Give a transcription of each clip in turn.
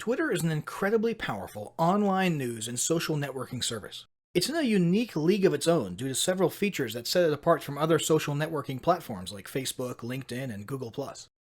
Twitter is an incredibly powerful online news and social networking service. It's in a unique league of its own due to several features that set it apart from other social networking platforms like Facebook, LinkedIn, and Google+.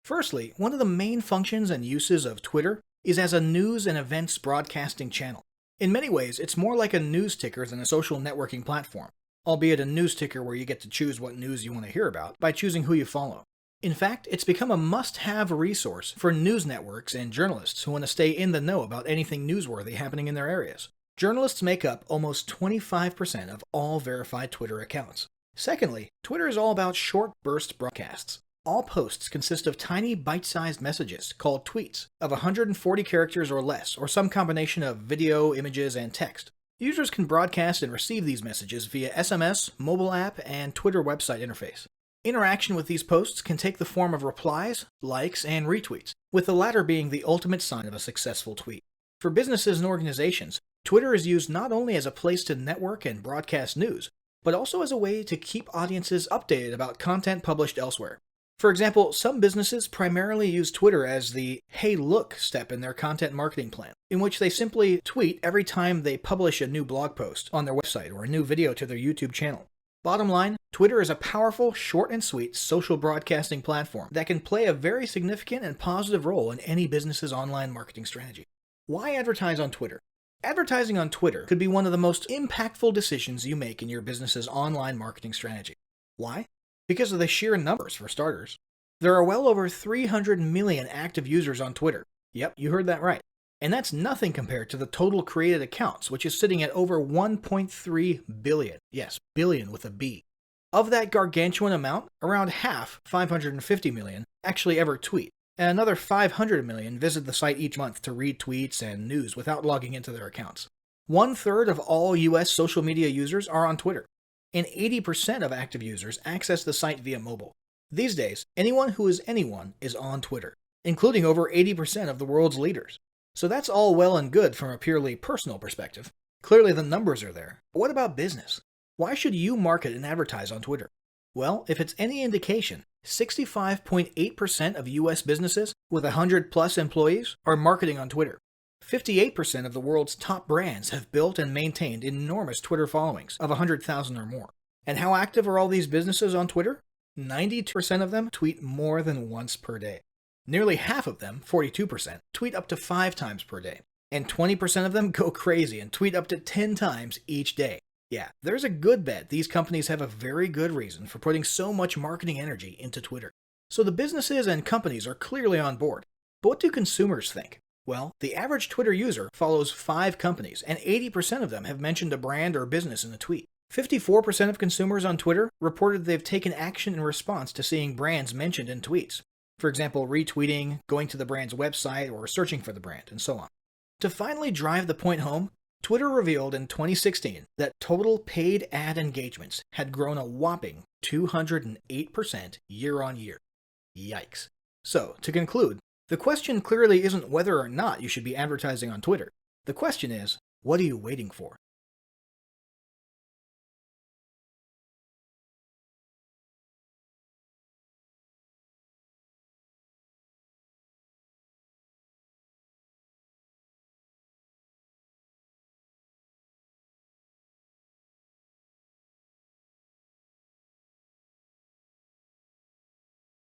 Firstly, one of the main functions and uses of Twitter is as a news and events broadcasting channel. In many ways, it's more like a news ticker than a social networking platform, albeit a news ticker where you get to choose what news you want to hear about by choosing who you follow. In fact, it's become a must-have resource for news networks and journalists who want to stay in the know about anything newsworthy happening in their areas. Journalists make up almost 25% of all verified Twitter accounts. Secondly, Twitter is all about short burst broadcasts. All posts consist of tiny bite-sized messages called tweets of 140 characters or less, or some combination of video, images, and text. Users can broadcast and receive these messages via SMS, mobile app, and Twitter website interface. Interaction with these posts can take the form of replies, likes, and retweets, with the latter being the ultimate sign of a successful tweet. For businesses and organizations, Twitter is used not only as a place to network and broadcast news, but also as a way to keep audiences updated about content published elsewhere. For example, some businesses primarily use Twitter as the "hey look" step in their content marketing plan, in which they simply tweet every time they publish a new blog post on their website or a new video to their YouTube channel. Bottom line, Twitter is a powerful, short and sweet social broadcasting platform that can play a very significant and positive role in any business's online marketing strategy. Why advertise on Twitter? Advertising on Twitter could be one of the most impactful decisions you make in your business's online marketing strategy. Why? Because of the sheer numbers, for starters. There are well over 300 million active users on Twitter. Yep, you heard that right. And that's nothing compared to the total created accounts, which is sitting at over 1.3 billion. Yes, billion with a B. Of that gargantuan amount, around half, 550 million, actually ever tweet, and another 500 million visit the site each month to read tweets and news without logging into their accounts. 1/3 of all US social media users are on Twitter, and 80% of active users access the site via mobile. These days, anyone who is anyone is on Twitter, including over 80% of the world's leaders. So that's all well and good from a purely personal perspective. Clearly the numbers are there. But what about business? Why should you market and advertise on Twitter? Well, if it's any indication, 65.8% of US businesses with 100+ employees are marketing on Twitter. 58% of the world's top brands have built and maintained enormous Twitter followings of 100,000 or more. And how active are all these businesses on Twitter? 92% of them tweet more than once per day. Nearly half of them, 42%, tweet up to 5 times per day. And 20% of them go crazy and tweet up to 10 times each day. Yeah, there's a good bet these companies have a very good reason for putting so much marketing energy into Twitter. So the businesses and companies are clearly on board. But what do consumers think? Well, the average Twitter user follows 5 companies, and 80% of them have mentioned a brand or business in a tweet. 54% of consumers on Twitter reported they've taken action in response to seeing brands mentioned in tweets. For example, retweeting, going to the brand's website, or searching for the brand, and so on. To finally drive the point home, Twitter revealed in 2016 that total paid ad engagements had grown a whopping 208% year-on-year. Yikes. So, to conclude, the question clearly isn't whether or not you should be advertising on Twitter. The question is, what are you waiting for?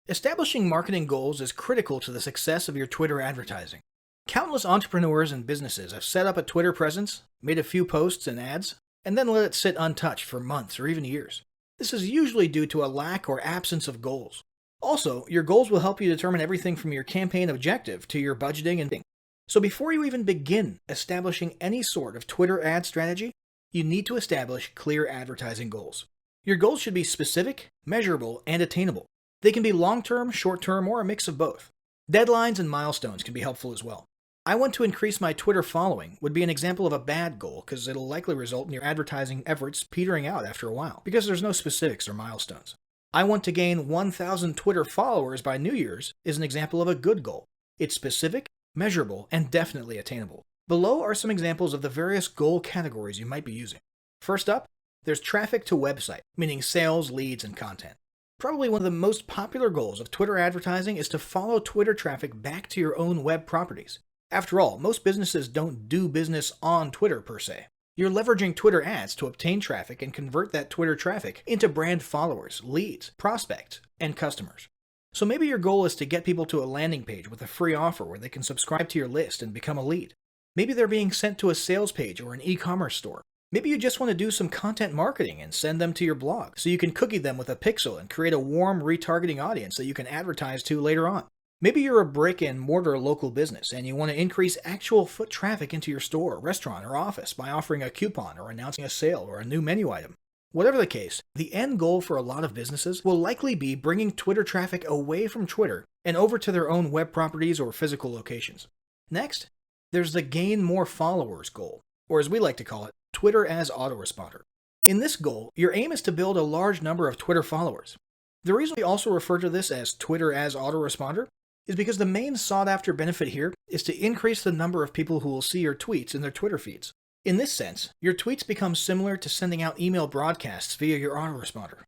Establishing marketing goals is critical to the success of your Twitter advertising. Countless entrepreneurs and businesses have set up a Twitter presence, made a few posts and ads, and then let it sit untouched for months or even years. This is usually due to a lack or absence of goals. Also, your goals will help you determine everything from your campaign objective to your budgeting and thinking. So before you even begin establishing any sort of Twitter ad strategy, you need to establish clear advertising goals. Your goals should be specific, measurable, and attainable. They can be long-term, short-term, or a mix of both. Deadlines and milestones can be helpful as well. I want to increase my Twitter following would be an example of a bad goal because it'll likely result in your advertising efforts petering out after a while because there's no specifics or milestones. I want to gain 1,000 Twitter followers by New Year's is an example of a good goal. It's specific, measurable, and definitely attainable. Below are some examples of the various goal categories you might be using. First up, there's traffic to website, meaning sales, leads, and content. Probably one of the most popular goals of Twitter advertising is to follow Twitter traffic back to your own web properties. After all, most businesses don't do business on Twitter per se. You're leveraging Twitter ads to obtain traffic and convert that Twitter traffic into brand followers, leads, prospects, and customers. So maybe your goal is to get people to a landing page with a free offer where they can subscribe to your list and become a lead. Maybe they're being sent to a sales page or an e-commerce store. Maybe you just want to do some content marketing and send them to your blog so you can cookie them with a pixel and create a warm retargeting audience that you can advertise to later on. Maybe you're a brick and mortar local business and you want to increase actual foot traffic into your store, restaurant, or office by offering a coupon or announcing a sale or a new menu item. Whatever the case, the end goal for a lot of businesses will likely be bringing Twitter traffic away from Twitter and over to their own web properties or physical locations. Next, there's the gain more followers goal, or as we like to call it, Twitter as autoresponder. In this goal, your aim is to build a large number of Twitter followers. The reason we also refer to this as Twitter as autoresponder is because the main sought-after benefit here is to increase the number of people who will see your tweets in their Twitter feeds. In this sense, your tweets become similar to sending out email broadcasts via your autoresponder.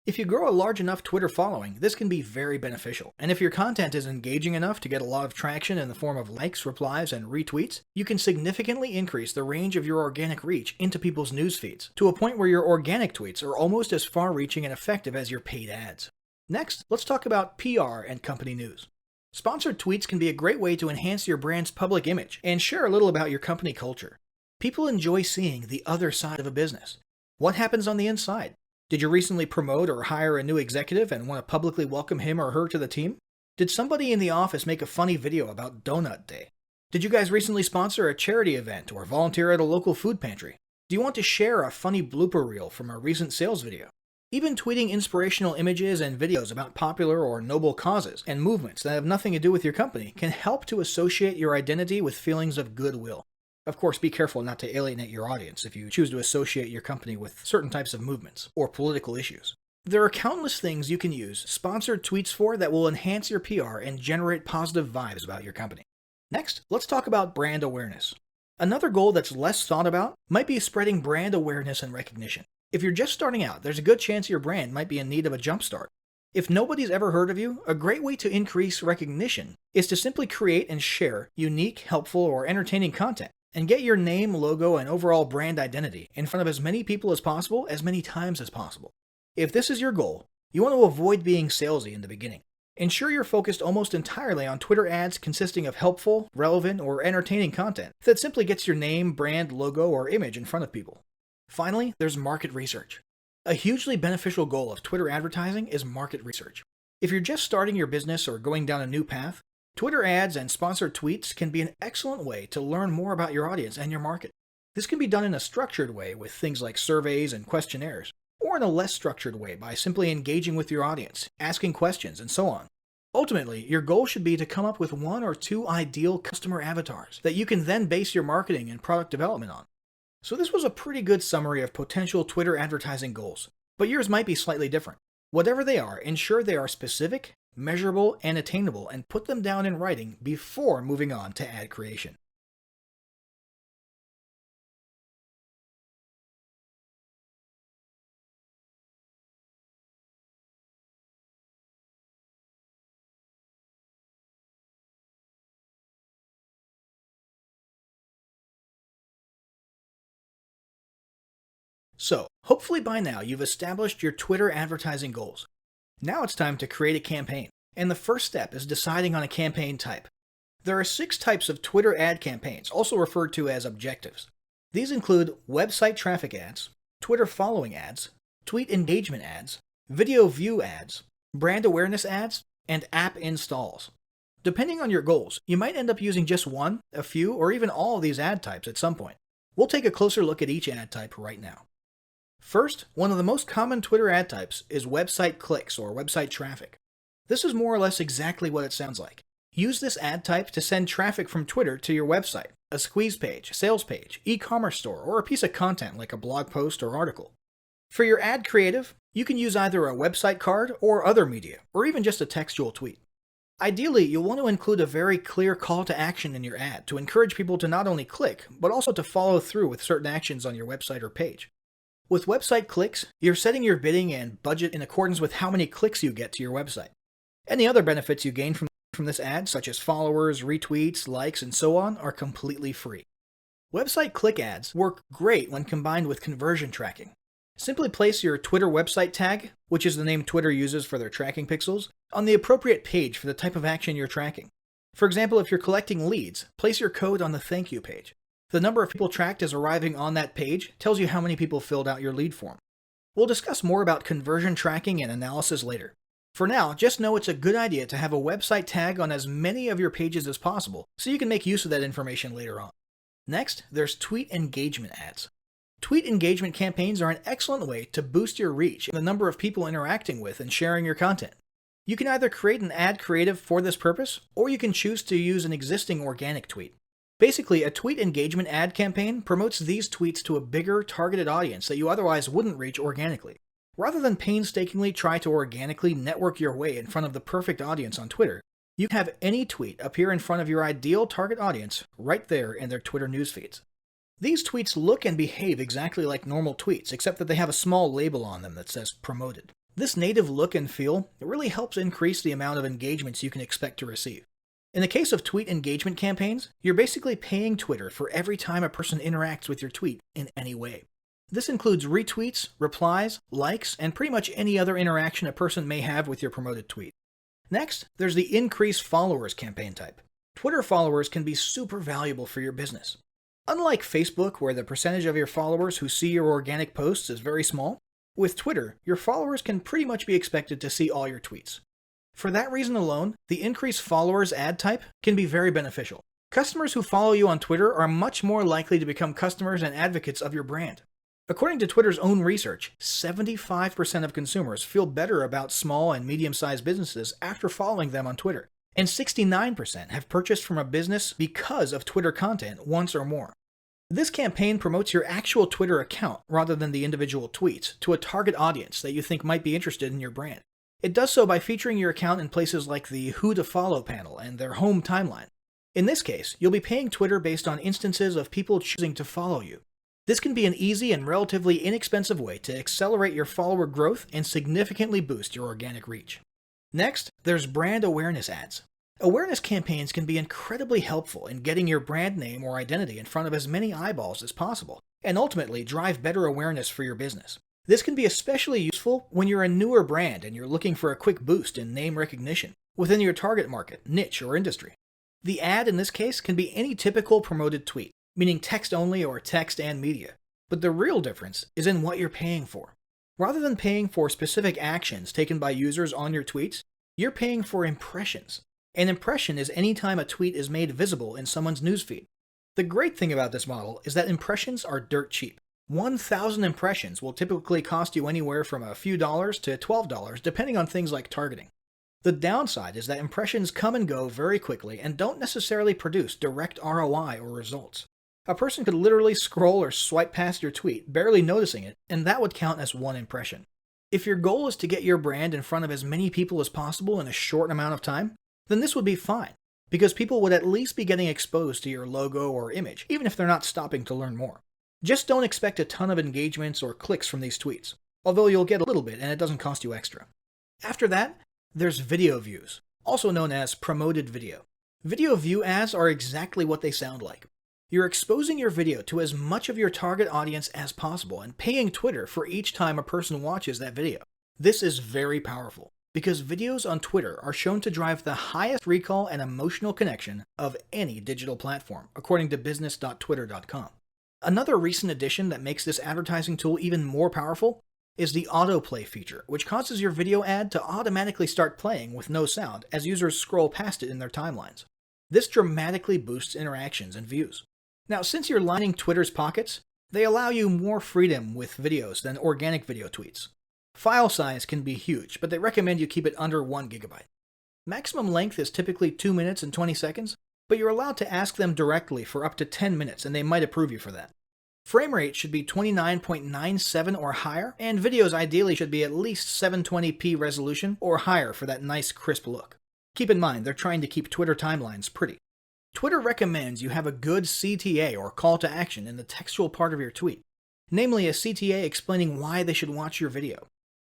If you grow a large enough Twitter following, this can be very beneficial, and if your content is engaging enough to get a lot of traction in the form of likes, replies, and retweets, you can significantly increase the range of your organic reach into people's news feeds, to a point where your organic tweets are almost as far-reaching and effective as your paid ads. Next, let's talk about PR and company news. Sponsored tweets can be a great way to enhance your brand's public image and share a little about your company culture. People enjoy seeing the other side of a business. What happens on the inside? Did you recently promote or hire a new executive and want to publicly welcome him or her to the team? Did somebody in the office make a funny video about Donut Day? Did you guys recently sponsor a charity event or volunteer at a local food pantry? Do you want to share a funny blooper reel from a recent sales video? Even tweeting inspirational images and videos about popular or noble causes and movements that have nothing to do with your company can help to associate your identity with feelings of goodwill. Of course, be careful not to alienate your audience if you choose to associate your company with certain types of movements or political issues. There are countless things you can use sponsored tweets for that will enhance your PR and generate positive vibes about your company. Next, let's talk about brand awareness. Another goal that's less thought about might be spreading brand awareness and recognition. If you're just starting out, there's a good chance your brand might be in need of a jumpstart. If nobody's ever heard of you, a great way to increase recognition is to simply create and share unique, helpful, or entertaining content, and get your name, logo, and overall brand identity in front of as many people as possible, as many times as possible. If this is your goal, you want to avoid being salesy in the beginning. Ensure you're focused almost entirely on Twitter ads consisting of helpful, relevant, or entertaining content that simply gets your name, brand, logo, or image in front of people. Finally, there's market research. A hugely beneficial goal of Twitter advertising is market research. If you're just starting your business or going down a new path, Twitter ads and sponsored tweets can be an excellent way to learn more about your audience and your market. This can be done in a structured way with things like surveys and questionnaires, or in a less structured way by simply engaging with your audience, asking questions, and so on. Ultimately, your goal should be to come up with 1 or 2 ideal customer avatars that you can then base your marketing and product development on. So this was a pretty good summary of potential Twitter advertising goals, but yours might be slightly different. Whatever they are, ensure they are specific, measurable, and attainable, and put them down in writing before moving on to ad creation. So, hopefully by now you've established your Twitter advertising goals. Now it's time to create a campaign, and the first step is deciding on a campaign type. There are 6 types of Twitter ad campaigns, also referred to as objectives. These include website traffic ads, Twitter following ads, tweet engagement ads, video view ads, brand awareness ads, and app installs. Depending on your goals, you might end up using just one, a few, or even all of these ad types at some point. We'll take a closer look at each ad type right now. First, one of the most common Twitter ad types is website clicks or website traffic. This is more or less exactly what it sounds like. Use this ad type to send traffic from Twitter to your website, a squeeze page, sales page, e-commerce store, or a piece of content like a blog post or article. For your ad creative, you can use either a website card or other media, or even just a textual tweet. Ideally, you'll want to include a very clear call to action in your ad to encourage people to not only click, but also to follow through with certain actions on your website or page. With website clicks, you're setting your bidding and budget in accordance with how many clicks you get to your website. Any other benefits you gain from from this ad, such as followers, retweets, likes, and so on, are completely free. Website click ads work great when combined with conversion tracking. Simply place your Twitter website tag, which is the name Twitter uses for their tracking pixels, on the appropriate page for the type of action you're tracking. For example, if you're collecting leads, place your code on the thank you page. The number of people tracked as arriving on that page tells you how many people filled out your lead form. We'll discuss more about conversion tracking and analysis later. For now, just know it's a good idea to have a website tag on as many of your pages as possible so you can make use of that information later on. Next, there's tweet engagement ads. Tweet engagement campaigns are an excellent way to boost your reach and the number of people interacting with and sharing your content. You can either create an ad creative for this purpose, or you can choose to use an existing organic tweet. Basically, a tweet engagement ad campaign promotes these tweets to a bigger, targeted audience that you otherwise wouldn't reach organically. Rather than painstakingly try to organically network your way in front of the perfect audience on Twitter, you can have any tweet appear in front of your ideal target audience right there in their Twitter newsfeeds. These tweets look and behave exactly like normal tweets, except that they have a small label on them that says promoted. This native look and feel really helps increase the amount of engagements you can expect to receive. In the case of tweet engagement campaigns, you're basically paying Twitter for every time a person interacts with your tweet in any way. This includes retweets, replies, likes, and pretty much any other interaction a person may have with your promoted tweet. Next, there's the increase followers campaign type. Twitter followers can be super valuable for your business. Unlike Facebook, where the percentage of your followers who see your organic posts is very small, with Twitter, your followers can pretty much be expected to see all your tweets. For that reason alone, the increase followers ad type can be very beneficial. Customers who follow you on Twitter are much more likely to become customers and advocates of your brand. According to Twitter's own research, 75% of consumers feel better about small and medium-sized businesses after following them on Twitter, and 69% have purchased from a business because of Twitter content once or more. This campaign promotes your actual Twitter account rather than the individual tweets to a target audience that you think might be interested in your brand. It does so by featuring your account in places like the Who to Follow panel and their home timeline. In this case, you'll be paying Twitter based on instances of people choosing to follow you. This can be an easy and relatively inexpensive way to accelerate your follower growth and significantly boost your organic reach. Next, there's brand awareness ads. Awareness campaigns can be incredibly helpful in getting your brand name or identity in front of as many eyeballs as possible, and ultimately drive better awareness for your business. This can be especially useful when you're a newer brand and you're looking for a quick boost in name recognition within your target market, niche, or industry. The ad in this case can be any typical promoted tweet, meaning text only or text and media, but the real difference is in what you're paying for. Rather than paying for specific actions taken by users on your tweets, you're paying for impressions. An impression is any time a tweet is made visible in someone's newsfeed. The great thing about this model is that impressions are dirt cheap. 1,000 impressions will typically cost you anywhere from a few dollars to $12, depending on things like targeting. The downside is that impressions come and go very quickly and don't necessarily produce direct ROI or results. A person could literally scroll or swipe past your tweet, barely noticing it, and that would count as one impression. If your goal is to get your brand in front of as many people as possible in a short amount of time, then this would be fine, because people would at least be getting exposed to your logo or image, even if they're not stopping to learn more. Just don't expect a ton of engagements or clicks from these tweets, although you'll get a little bit and it doesn't cost you extra. After that, there's video views, also known as promoted video. Video view ads are exactly what they sound like. You're exposing your video to as much of your target audience as possible and paying Twitter for each time a person watches that video. This is very powerful, because videos on Twitter are shown to drive the highest recall and emotional connection of any digital platform, according to business.twitter.com. Another recent addition that makes this advertising tool even more powerful is the autoplay feature, which causes your video ad to automatically start playing with no sound as users scroll past it in their timelines. This dramatically boosts interactions and views. Now, since you're lining Twitter's pockets, they allow you more freedom with videos than organic video tweets. File size can be huge, but they recommend you keep it under 1 gigabyte. Maximum length is typically 2 minutes and 20 seconds, but you're allowed to ask them directly for up to 10 minutes and they might approve you for that. Frame rate should be 29.97 or higher, and videos ideally should be at least 720p resolution or higher for that nice crisp look. Keep in mind, they're trying to keep Twitter timelines pretty. Twitter recommends you have a good CTA or call to action in the textual part of your tweet, namely a CTA explaining why they should watch your video.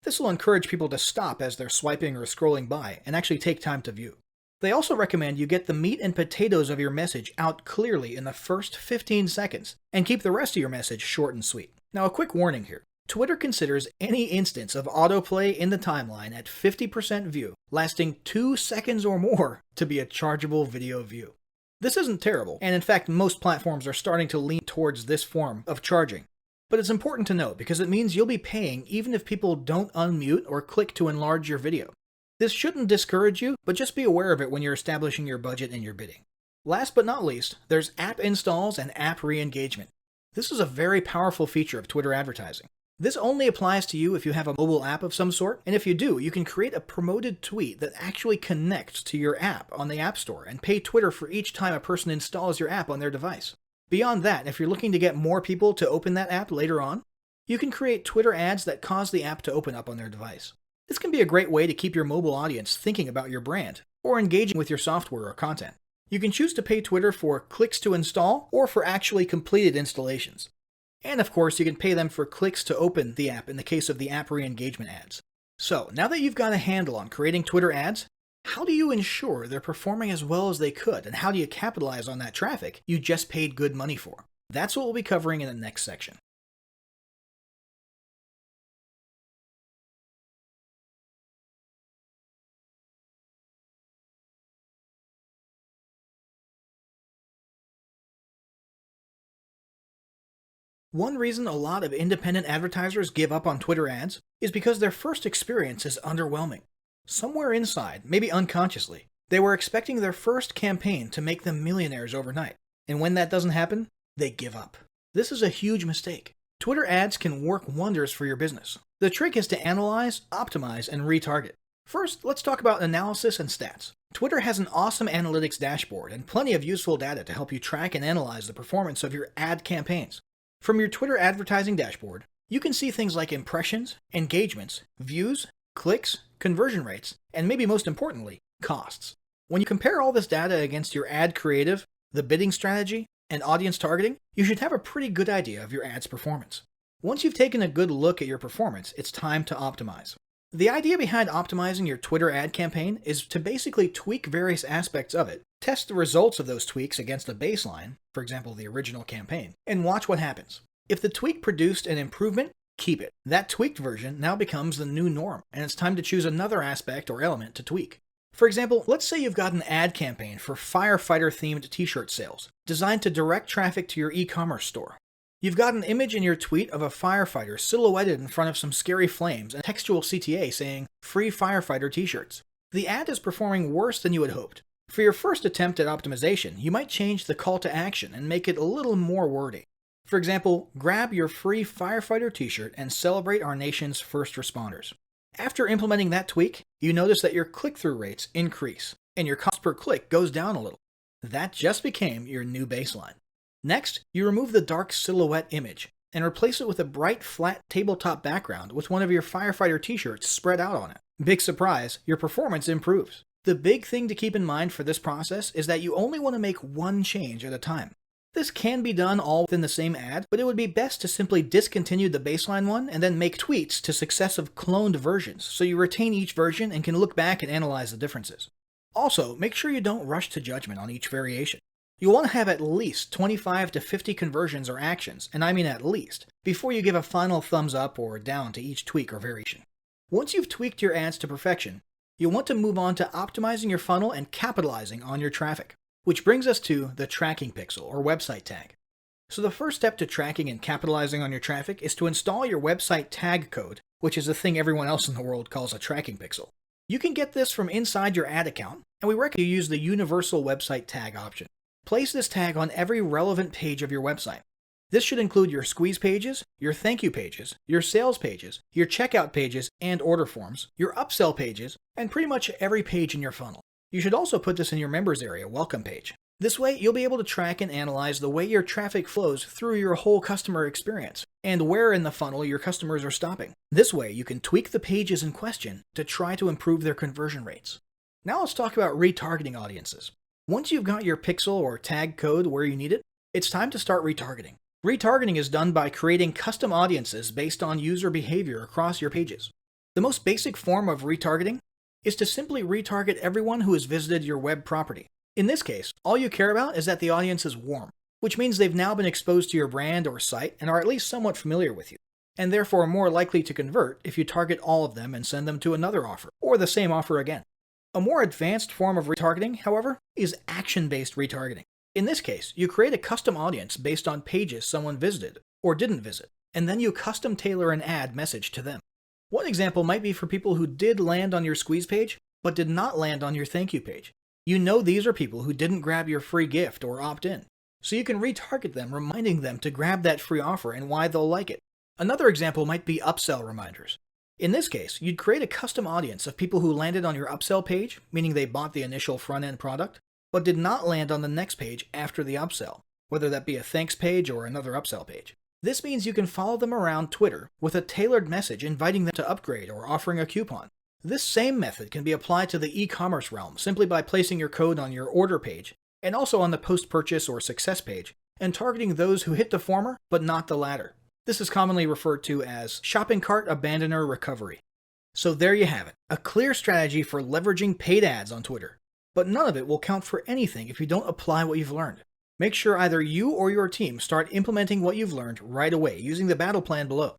This will encourage people to stop as they're swiping or scrolling by and actually take time to view. They also recommend you get the meat and potatoes of your message out clearly in the first 15 seconds, and keep the rest of your message short and sweet. Now, a quick warning here. Twitter considers any instance of autoplay in the timeline at 50% view, lasting 2 seconds or more, to be a chargeable video view. This isn't terrible, and in fact most platforms are starting to lean towards this form of charging. But it's important to note because it means you'll be paying even if people don't unmute or click to enlarge your video. This shouldn't discourage you, but just be aware of it when you're establishing your budget and your bidding. Last but not least, there's app installs and app re-engagement. This is a very powerful feature of Twitter advertising. This only applies to you if you have a mobile app of some sort, and if you do, you can create a promoted tweet that actually connects to your app on the App Store and pay Twitter for each time a person installs your app on their device. Beyond that, if you're looking to get more people to open that app later on, you can create Twitter ads that cause the app to open up on their device. This can be a great way to keep your mobile audience thinking about your brand or engaging with your software or content. You can choose to pay Twitter for clicks to install or for actually completed installations. And of course, you can pay them for clicks to open the app in the case of the app re-engagement ads. So, now that you've got a handle on creating Twitter ads, how do you ensure they're performing as well as they could, and how do you capitalize on that traffic you just paid good money for? That's what we'll be covering in the next section. One reason a lot of independent advertisers give up on Twitter ads is because their first experience is underwhelming. Somewhere inside, maybe unconsciously, they were expecting their first campaign to make them millionaires overnight. And when that doesn't happen, they give up. This is a huge mistake. Twitter ads can work wonders for your business. The trick is to analyze, optimize, and retarget. First, let's talk about analysis and stats. Twitter has an awesome analytics dashboard and plenty of useful data to help you track and analyze the performance of your ad campaigns. From your Twitter advertising dashboard, you can see things like impressions, engagements, views, clicks, conversion rates, and maybe most importantly, costs. When you compare all this data against your ad creative, the bidding strategy, and audience targeting, you should have a pretty good idea of your ad's performance. Once you've taken a good look at your performance, it's time to optimize. The idea behind optimizing your Twitter ad campaign is to basically tweak various aspects of it, test the results of those tweaks against a baseline, for example the original campaign, and watch what happens. If the tweak produced an improvement, keep it. That tweaked version now becomes the new norm, and it's time to choose another aspect or element to tweak. For example, let's say you've got an ad campaign for firefighter-themed t-shirt sales, designed to direct traffic to your e-commerce store. You've got an image in your tweet of a firefighter silhouetted in front of some scary flames and textual CTA saying, "Free firefighter t-shirts." The ad is performing worse than you had hoped. For your first attempt at optimization, you might change the call to action and make it a little more wordy. For example, grab your free firefighter t-shirt and celebrate our nation's first responders. After implementing that tweak, you notice that your click-through rates increase, and your cost per click goes down a little. That just became your new baseline. Next, you remove the dark silhouette image and replace it with a bright, flat tabletop background with one of your firefighter t-shirts spread out on it. Big surprise, your performance improves. The big thing to keep in mind for this process is that you only want to make one change at a time. This can be done all within the same ad, but it would be best to simply discontinue the baseline one and then make tweaks to successive cloned versions so you retain each version and can look back and analyze the differences. Also, make sure you don't rush to judgment on each variation. You'll want to have at least 25 to 50 conversions or actions, and I mean at least, before you give a final thumbs up or down to each tweak or variation. Once you've tweaked your ads to perfection, you'll want to move on to optimizing your funnel and capitalizing on your traffic. Which brings us to the tracking pixel or website tag. So the first step to tracking and capitalizing on your traffic is to install your website tag code, which is the thing everyone else in the world calls a tracking pixel. You can get this from inside your ad account, and we recommend you use the universal website tag option. Place this tag on every relevant page of your website. This should include your squeeze pages, your thank you pages, your sales pages, your checkout pages and order forms, your upsell pages, and pretty much every page in your funnel. You should also put this in your members area welcome page. This way, you'll be able to track and analyze the way your traffic flows through your whole customer experience, and where in the funnel your customers are stopping. This way, you can tweak the pages in question to try to improve their conversion rates. Now let's talk about retargeting audiences. Once you've got your pixel or tag code where you need it, it's time to start retargeting. Retargeting is done by creating custom audiences based on user behavior across your pages. The most basic form of retargeting is to simply retarget everyone who has visited your web property. In this case, all you care about is that the audience is warm, which means they've now been exposed to your brand or site and are at least somewhat familiar with you, and therefore more likely to convert if you target all of them and send them to another offer, or the same offer again. A more advanced form of retargeting, however, is action-based retargeting. In this case, you create a custom audience based on pages someone visited or didn't visit, and then you custom tailor an ad message to them. One example might be for people who did land on your squeeze page, but did not land on your thank you page. You know these are people who didn't grab your free gift or opt in, so you can retarget them, reminding them to grab that free offer and why they'll like it. Another example might be upsell reminders. In this case, you'd create a custom audience of people who landed on your upsell page, meaning they bought the initial front-end product, but did not land on the next page after the upsell, whether that be a thanks page or another upsell page. This means you can follow them around Twitter with a tailored message inviting them to upgrade or offering a coupon. This same method can be applied to the e-commerce realm simply by placing your code on your order page and also on the post-purchase or success page and targeting those who hit the former but not the latter. This is commonly referred to as shopping cart abandoner recovery. So there you have it, a clear strategy for leveraging paid ads on Twitter. But none of it will count for anything if you don't apply what you've learned. Make sure either you or your team start implementing what you've learned right away using the battle plan below.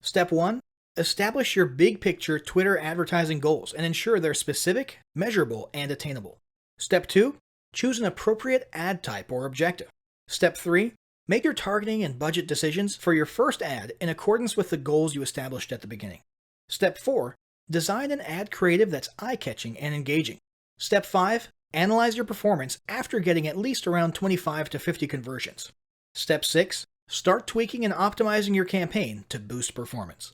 Step 1. Establish your big picture Twitter advertising goals and ensure they're specific, measurable, and attainable. Step 2. Choose an appropriate ad type or objective. Step 3. Make your targeting and budget decisions for your first ad in accordance with the goals you established at the beginning. Step 4. Design an ad creative that's eye-catching and engaging. Step 5. Analyze your performance after getting at least around 25 to 50 conversions. Step 6. Start tweaking and optimizing your campaign to boost performance.